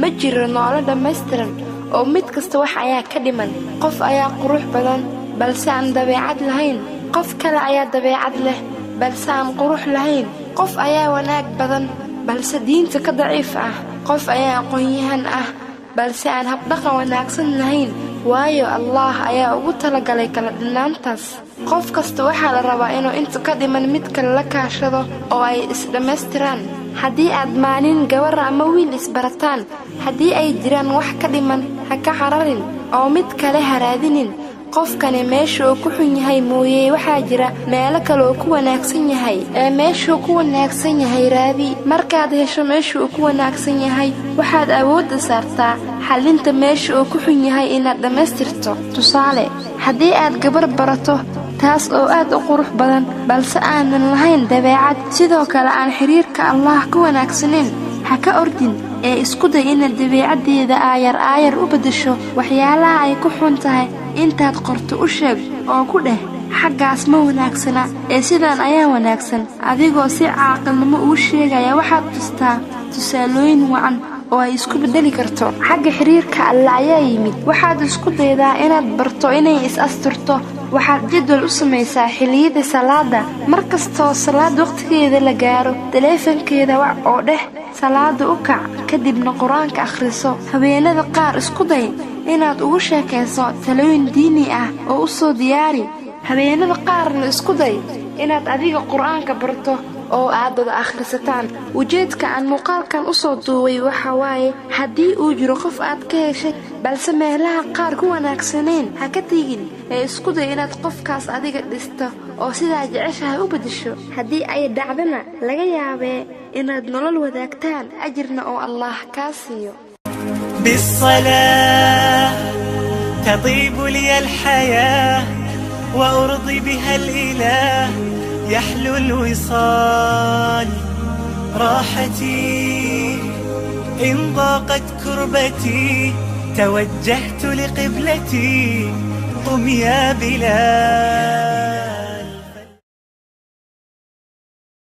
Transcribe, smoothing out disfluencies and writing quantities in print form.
ma jiro noolo dhammaystiran oo mid kasta wax ayaa ka dhiman. qof ayaa qurux badan balse aan dabeecad lahayn, qof kale ayaa dabeecad leh balse aan qurux lahayn, qof ayaa wanaag badan balse diinta ka daciif ah, qof ayaa aqoon-yahan ah balse aan habdhaqan wanaagsan lahayn, waayo Allah ayaa ugu talagalay kala dhinaantaas. qof kasta waxaa la rabaa inuu inta ka dhiman mid kale la kaashado oo ay isdhammaystiraan. haddii aad maalin gabar ama wiil isbarataan, haddii ay jiraan wax ka dhiman, ha ka cararin oo mid kale ha raadinin. qofkani meesha uu ku xun yahay mooye waxaa jira meelo kale oo ku wanaagsan yahay, ee meeshuu ku wanaagsan yahay raadi. markaad hesho meesha uu ku wanaagsan yahay, waxaad awoodda saartaa xallinta meesha uu ku xun yahay inaad dhammaystirto. tusaale, haddii aad gabar barato taas oo aad u qurux badan balse aanan lahayn dabeecad, sidoo kale aan xiriirka Allah ku wanaagsanin, ha ka ordin ee isku day inaad dabeecaddeeda aayar u beddesho waxyaalaha ay ku xun tahay. intaad qorto u sheeg oo ku dheh xaggaas ma wanaagsana ee sidaan ayaa wanaagsan. adigoo si caaqilnimo ugu sheegaya waxaad tustaa tusaalooyin wacan oo ay isku beddeli karto. xagga xiriirka Allah ayaa yimid, waxaad isku daydaa inaad barto inay is-asturto. waxaad jadwal u samaysaa xilliyada salaada. mar kastoo salaad waqtigeeda la gaaro, taleefankeeda wac oo dheh salaada u kac, kadibna qur-aanka akhriso. habeenada qaar isku day inaad ugu sheekayso talooyin diini ah oo u soo diyaari. habeenada qaarna isku day inaad adiga qur-aanka barto oo aad wada akhrisataan. ujeedka aan muuqaalkan u soo duubay waxa waaye, haddii uu jiro qof aad ka heshay balse meelaha qaar ku wanaagsanayn, ha ka tegin ee isku day inaad qofkaas adiga dhisto oo sidaa jeceshahay u beddesho. haddii ay dhacdana laga yaabee inaad nolol wadaagtaan ajirna oo Allah kaa siiyo. بالصلاة تطيب لي الحياة وأرضي بها الإله، يحلو الوصال راحتي إن ضاقت كربتي، توجهت لقبلتي قم يا بلال.